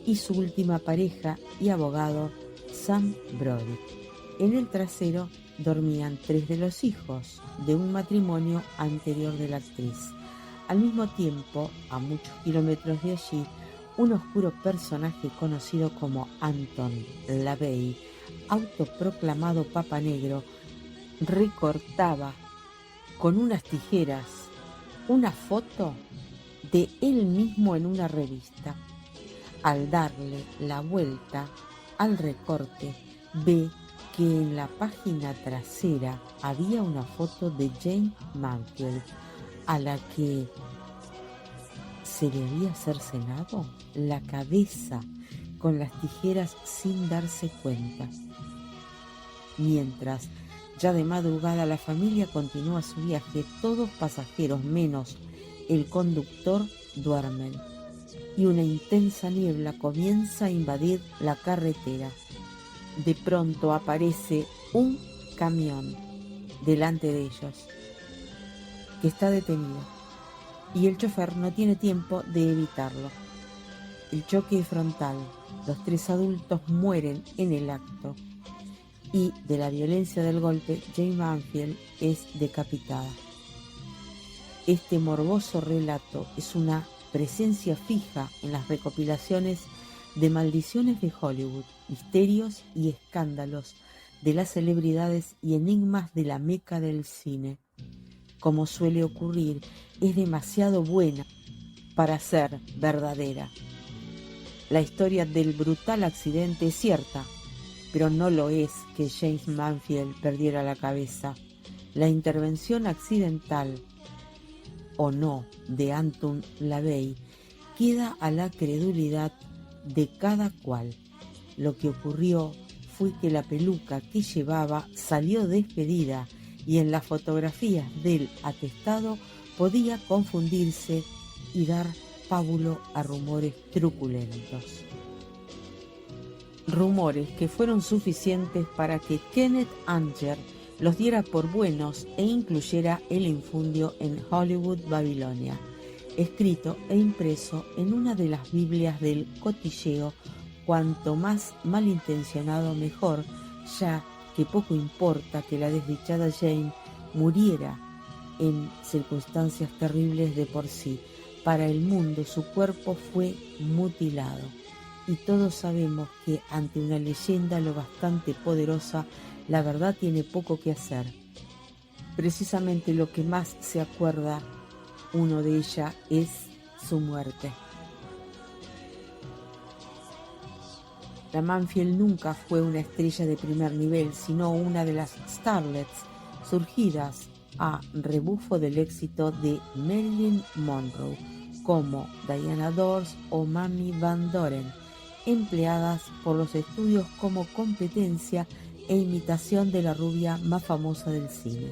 y su última pareja y abogado Sam Brody. En el trasero dormían 3 de los hijos de un matrimonio anterior de la actriz. Al mismo tiempo, a muchos kilómetros de allí, un oscuro personaje conocido como Anton LaVey, autoproclamado Papa Negro, recortaba con unas tijeras una foto de él mismo en una revista. Al darle la vuelta al recorte, ve que en la página trasera había una foto de Jane Mansfield, a la que se le había cercenado la cabeza con las tijeras sin darse cuenta. Mientras, ya de madrugada, la familia continúa su viaje, todos pasajeros menos el conductor duermen y una intensa niebla comienza a invadir la carretera. De pronto aparece un camión delante de ellos, que está detenido, y el chofer no tiene tiempo de evitarlo. El choque es frontal, los 3 adultos mueren en el acto, y de la violencia del golpe, Jane Mansfield es decapitada. Este morboso relato es una presencia fija en las recopilaciones de maldiciones de Hollywood, misterios y escándalos de las celebridades y enigmas de la meca del cine. Como suele ocurrir, es demasiado buena para ser verdadera. La historia del brutal accidente es cierta, pero no lo es que James Mansfield perdiera la cabeza. La intervención accidental o no de Anton LaVey queda a la credulidad de cada cual. Lo que ocurrió fue que la peluca que llevaba salió despedida y en las fotografías del atestado podía confundirse y dar pábulo a rumores truculentos. Rumores que fueron suficientes para que Kenneth Anger los diera por buenos e incluyera el infundio en Hollywood Babilonia, escrito e impreso en una de las Biblias del cotilleo, cuanto más malintencionado mejor, ya que poco importa que la desdichada Jane muriera en circunstancias terribles de por sí. Para el mundo su cuerpo fue mutilado, y todos sabemos que ante una leyenda lo bastante poderosa, la verdad tiene poco que hacer. Precisamente lo que más se acuerda uno de ella es su muerte. La Mansfield nunca fue una estrella de primer nivel, sino una de las starlets surgidas a rebufo del éxito de Marilyn Monroe, como Diana Dors o Mamie Van Doren, empleadas por los estudios como competencia e imitación de la rubia más famosa del cine.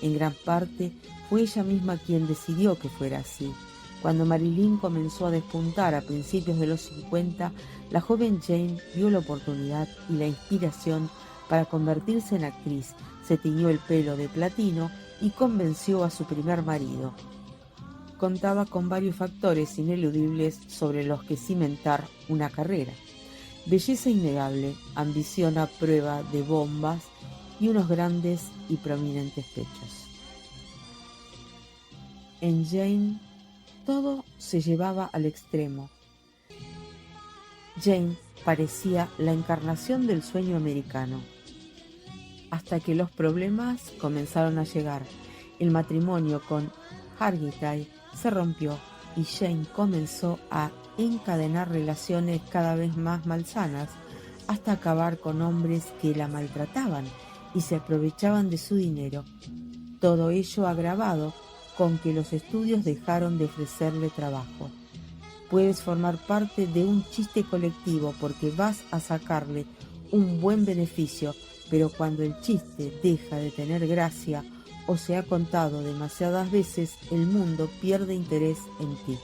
En gran parte fue ella misma quien decidió que fuera así. Cuando Marilyn comenzó a despuntar a principios de los 50, la joven Jane vio la oportunidad y la inspiración para convertirse en actriz, se tiñó el pelo de platino y convenció a su primer marido. Contaba con varios factores ineludibles sobre los que cimentar una carrera: belleza innegable, ambición a prueba de bombas y unos grandes y prominentes pechos. En Jane todo se llevaba al extremo. Jane parecía la encarnación del sueño americano, hasta que los problemas comenzaron a llegar. El matrimonio con Hargitay se rompió y Jane comenzó a encadenar relaciones cada vez más malsanas hasta acabar con hombres que la maltrataban y se aprovechaban de su dinero. Todo ello agravado con que los estudios dejaron de ofrecerle trabajo. Puedes formar parte de un chiste colectivo porque vas a sacarle un buen beneficio, pero cuando el chiste deja de tener gracia o se ha contado demasiadas veces, el mundo pierde interés en ti.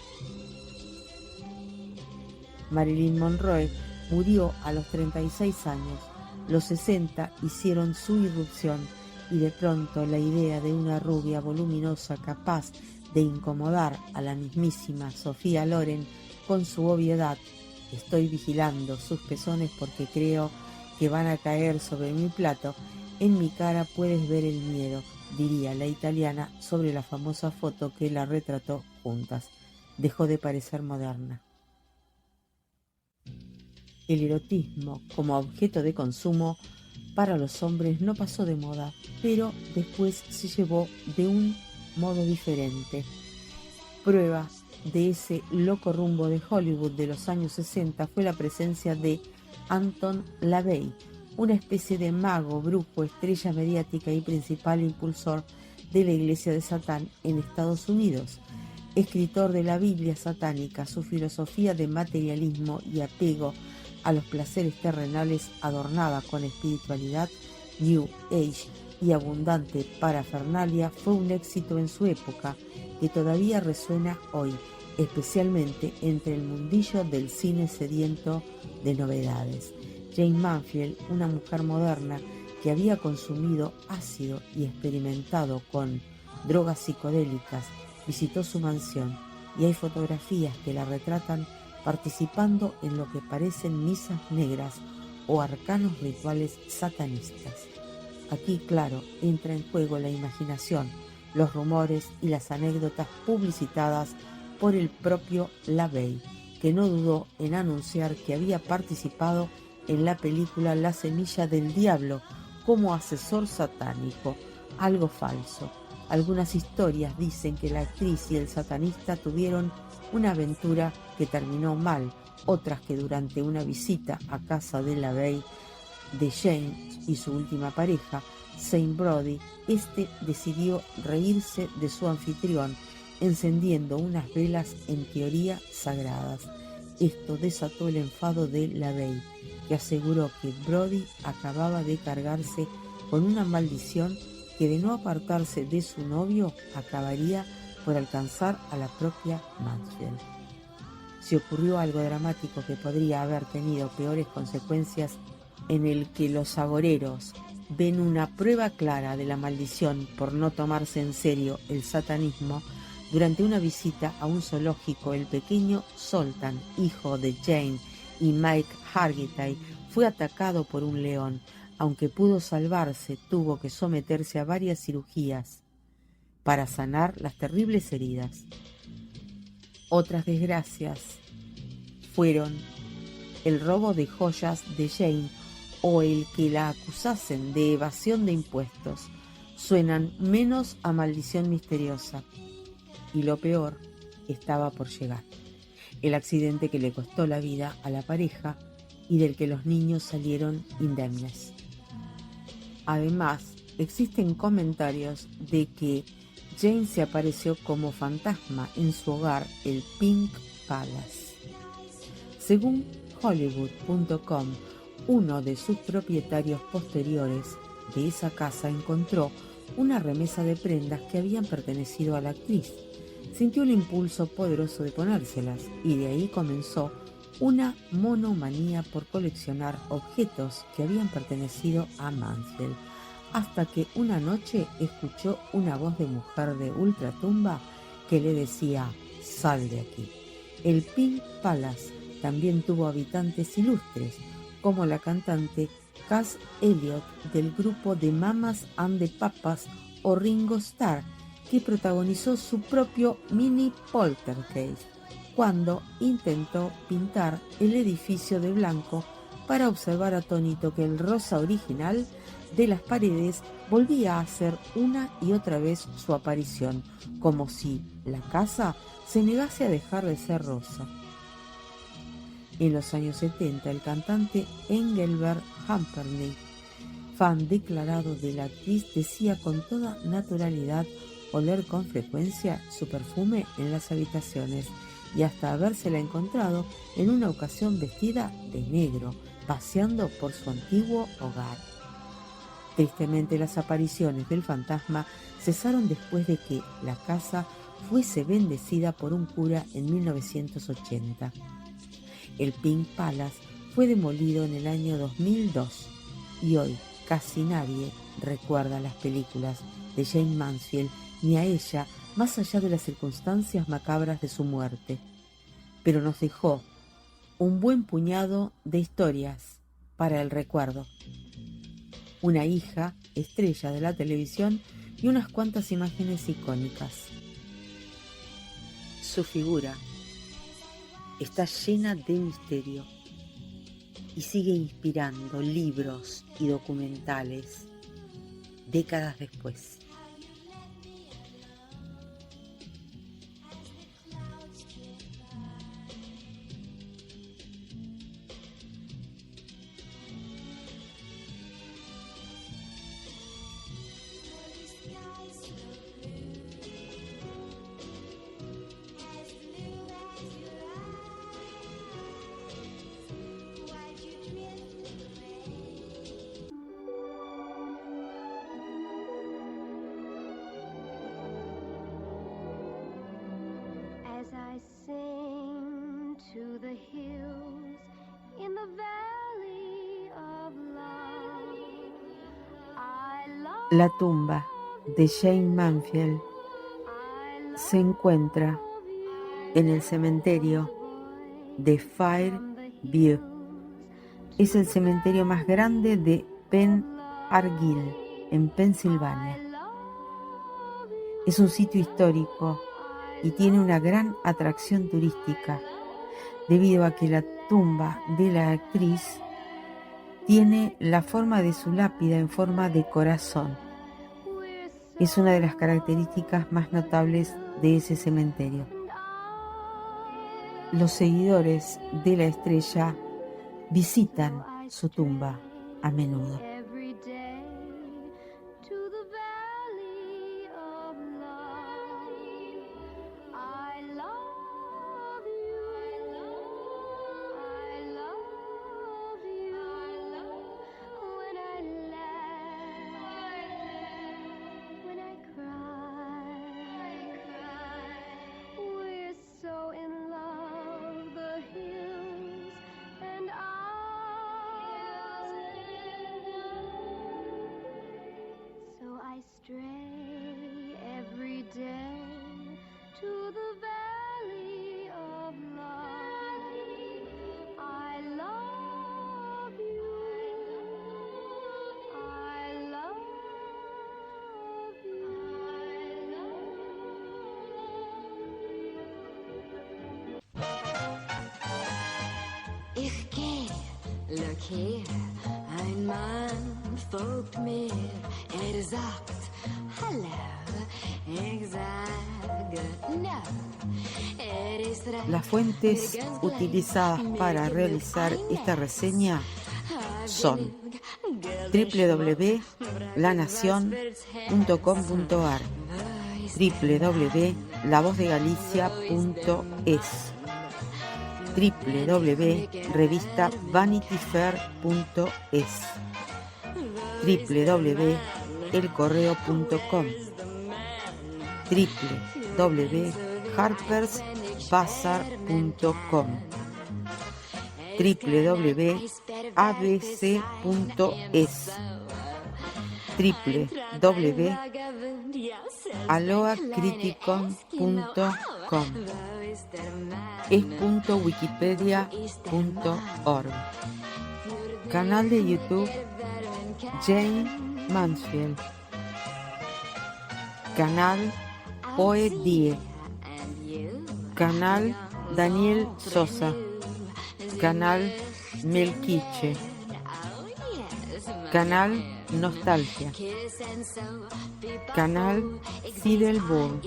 Marilyn Monroe murió a los 36 años. Los 60 hicieron su irrupción y de pronto la idea de una rubia voluminosa capaz de incomodar a la mismísima Sofía Loren con su obviedad: estoy vigilando sus pezones porque creo que van a caer sobre mi plato, en mi cara puedes ver el miedo, diría la italiana sobre la famosa foto que la retrató juntas. Dejó de parecer moderna. El erotismo como objeto de consumo para los hombres no pasó de moda, pero después se llevó de un modo diferente. Prueba de ese loco rumbo de Hollywood de los años 60 fue la presencia de Anton LaVey, una especie de mago, brujo, estrella mediática y principal impulsor de la Iglesia de Satán en Estados Unidos. Escritor de la Biblia satánica, su filosofía de materialismo y apego a los placeres terrenales adornada con espiritualidad, New Age y abundante parafernalia fue un éxito en su época que todavía resuena hoy, especialmente entre el mundillo del cine sediento de novedades. Jayne Mansfield, una mujer moderna que había consumido ácido y experimentado con drogas psicodélicas, visitó su mansión y hay fotografías que la retratan participando en lo que parecen misas negras o arcanos rituales satanistas. Aquí, claro, entra en juego la imaginación, los rumores y las anécdotas publicitadas por el propio LaVey, que no dudó en anunciar que había participado en la película La Semilla del Diablo como asesor satánico, algo falso. Algunas historias dicen que la actriz y el satanista tuvieron una aventura que terminó mal, otras que durante una visita a casa de LaVey de Jane y su última pareja, Saint Brody, decidió reírse de su anfitrión encendiendo unas velas en teoría sagradas. Esto desató el enfado de LaVey, que aseguró que Brody acababa de cargarse con una maldición que de no apartarse de su novio acabaría por alcanzar a la propia Mansfield. Si ocurrió algo dramático que podría haber tenido peores consecuencias, en el que los agoreros ven una prueba clara de la maldición por no tomarse en serio el satanismo, durante una visita a un zoológico, el pequeño Zoltan, hijo de Jane y Mike Hargitay, fue atacado por un león. Aunque pudo salvarse, tuvo que someterse a varias cirugías para sanar las terribles heridas. Otras desgracias fueron el robo de joyas de Jane o el que la acusasen de evasión de impuestos. Suenan menos a maldición misteriosa. Y lo peor estaba por llegar: el accidente que le costó la vida a la pareja y del que los niños salieron indemnes. Además, existen comentarios de que Jane se apareció como fantasma en su hogar, el Pink Palace. Según Hollywood.com, uno de sus propietarios posteriores de esa casa encontró una remesa de prendas que habían pertenecido a la actriz. Sintió el impulso poderoso de ponérselas y de ahí comenzó una monomanía por coleccionar objetos que habían pertenecido a Mansfield, hasta que una noche escuchó una voz de mujer de ultratumba que le decía: «Sal de aquí». El Pink Palace también tuvo habitantes ilustres, como la cantante Cass Elliot del grupo The Mamas and the Papas o Ringo Starr, que protagonizó su propio mini poltergeist cuando intentó pintar el edificio de blanco para observar atónito que el rosa original de las paredes volvía a hacer una y otra vez su aparición, como si la casa se negase a dejar de ser rosa. En los años 70, el cantante Engelbert Humperdinck, fan declarado de la actriz, decía con toda naturalidad oler con frecuencia su perfume en las habitaciones y hasta habérsela encontrado en una ocasión vestida de negro, paseando por su antiguo hogar. Tristemente, las apariciones del fantasma cesaron después de que la casa fuese bendecida por un cura en 1980. El Pink Palace fue demolido en el año 2002 y hoy casi nadie recuerda las películas de Jayne Mansfield ni a ella, más allá de las circunstancias macabras de su muerte. Pero nos dejó un buen puñado de historias para el recuerdo. Una hija, estrella de la televisión, y unas cuantas imágenes icónicas. Su figura está llena de misterio y sigue inspirando libros y documentales décadas después. La tumba de Jane Mansfield se encuentra en el cementerio de Fairview. Es el cementerio más grande de Pen Argyll, en Pensilvania. Es un sitio histórico y tiene una gran atracción turística debido a que la tumba de la actriz tiene la forma de su lápida en forma de corazón. Es una de las características más notables de ese cementerio. Los seguidores de la estrella visitan su tumba a menudo. Stray every day to the valley of love. I love you. I love you. Ich gehe, look here, ein Mann folgt mir, sagt, hallo, ich sage no. Las fuentes utilizadas para realizar esta reseña son www.lanacion.com.ar, www.lavozdeGalicia.es, www.revistavanityfair.es, www.elcorreo.com, www.harpersbazaar.com, www.abc.es, www.aloacriticon.com, es.wikipedia.org. Canal de YouTube Jane Mansfield. Canal Poedie. Canal Daniel Sosa. Canal Melquiche. Canal Nostalgia. Canal Fidelburg.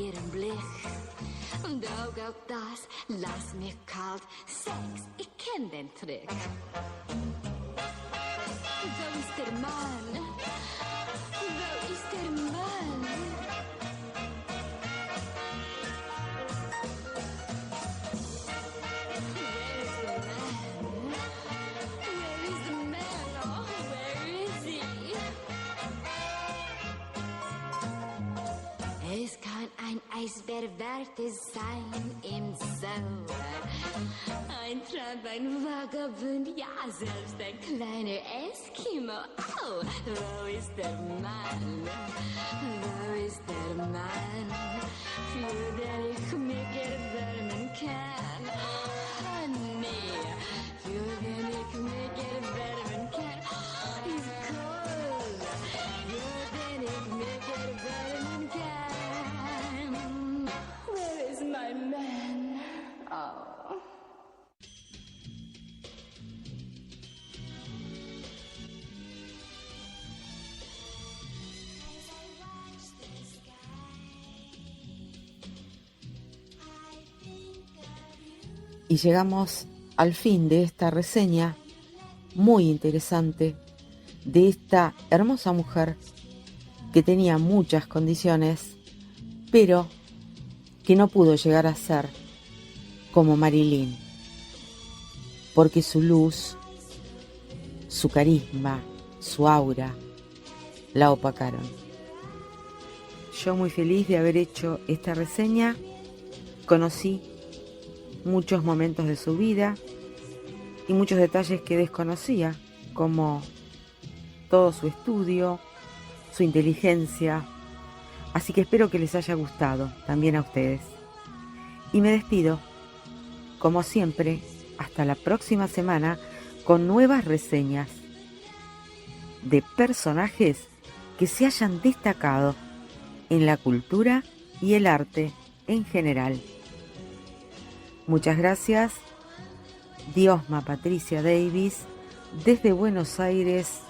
Lass mich kalt, Sex, ich kenn den Trick. Wo ist der Mann? Wo ist der Mann? Where is the man? Oh, where is he? Es kann ein Eisbärwärter sein im Sauer. Ein Tramp, ein Vagabund, ja, selbst ein kleiner Eskimo. Oh, wo ist der Mann? Wo ist der Mann, für den ich mich erwärmen kann? Honey, für den ich mich erwärmen kann. He's cold, für den ich mich erwärmen kann. Where is my man? Oh. Y llegamos al fin de esta reseña muy interesante de esta hermosa mujer que tenía muchas condiciones, pero que no pudo llegar a ser como Marilyn, porque su luz, su carisma, su aura, la opacaron. Yo muy feliz de haber hecho esta reseña, conocí muchos momentos de su vida y muchos detalles que desconocía, como todo su estudio, su inteligencia. Así que espero que les haya gustado, también a ustedes. Y me despido, como siempre, hasta la próxima semana con nuevas reseñas de personajes que se hayan destacado en la cultura y el arte en general. Muchas gracias. Diosma Patricia Davis, desde Buenos Aires,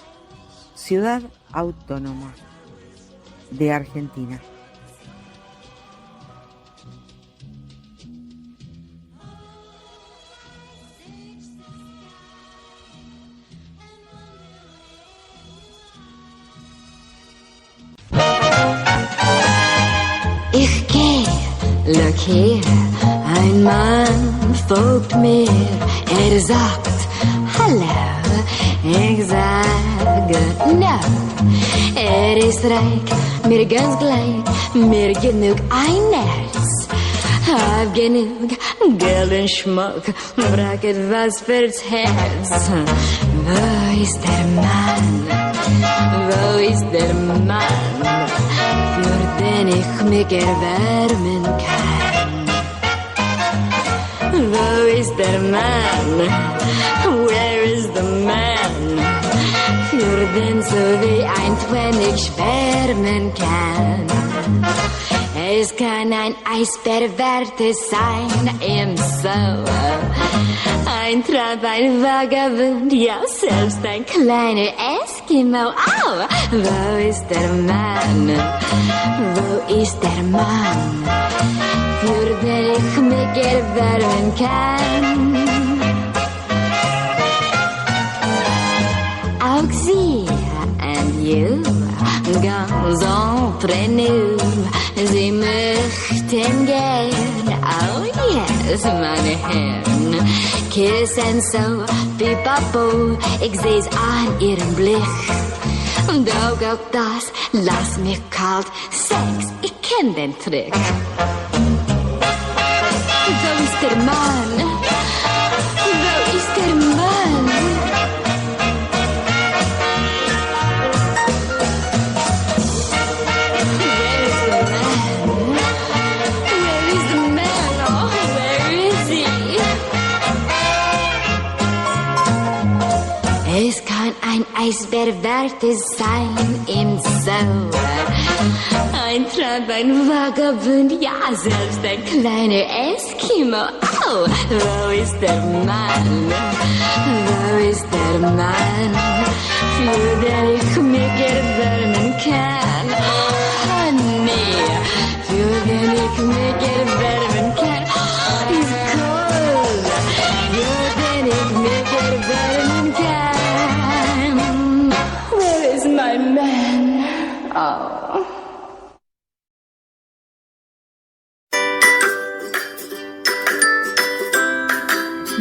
ciudad autónoma de Argentina. Ich geh, look hier, ein Mann folgt mir, sagt Hallo, ich sage no. Ist reich, mir ganz gleich, mir genug ein Herz. Hab genug Geld und Schmuck, brauch etwas fürs Herz. Wo ist der Mann? Wo ist der Mann, für den ich mich erwärmen kann? Wo ist der Mann? Where is the man, für den so wie ein Twin ich schwärmen kann? Es kann ein Eisbärwärter sein im Zoo, ein Tramp, ein Vagabund, ja selbst ein kleiner Eskimo. Oh, wo ist der Mann? Wo ist der Mann, für den ich mich erwärmen kann? Auch sie and you, ganz entre nous, sie möchten gern, oh yes, meine Herren, kissen so wie Papo, ich seh's an ihrem Blick. Und auch das, lass mich kalt, Sex, ich kenn den Trick. Wo ist der Mann? Wo ist der Mann? Es kann ein Eisbärwärter sein im Zoo, ein Tramp, ein Vagabund, ja selbst ein kleiner Eskimo. Oh, wo ist der Mann? Wo ist der Mann, für den ich mich erwärmen kann? Oh, nee, für den ich mich erwärmen kann. He's cold, für den ich mich erwärmen kann. Where is my man? Oh.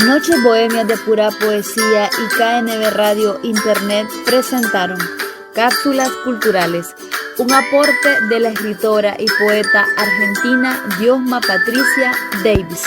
Noche Bohemia de Pura Poesía y KNB Radio Internet presentaron Cápsulas Culturales, un aporte de la escritora y poeta argentina Diosma Patricia Davis.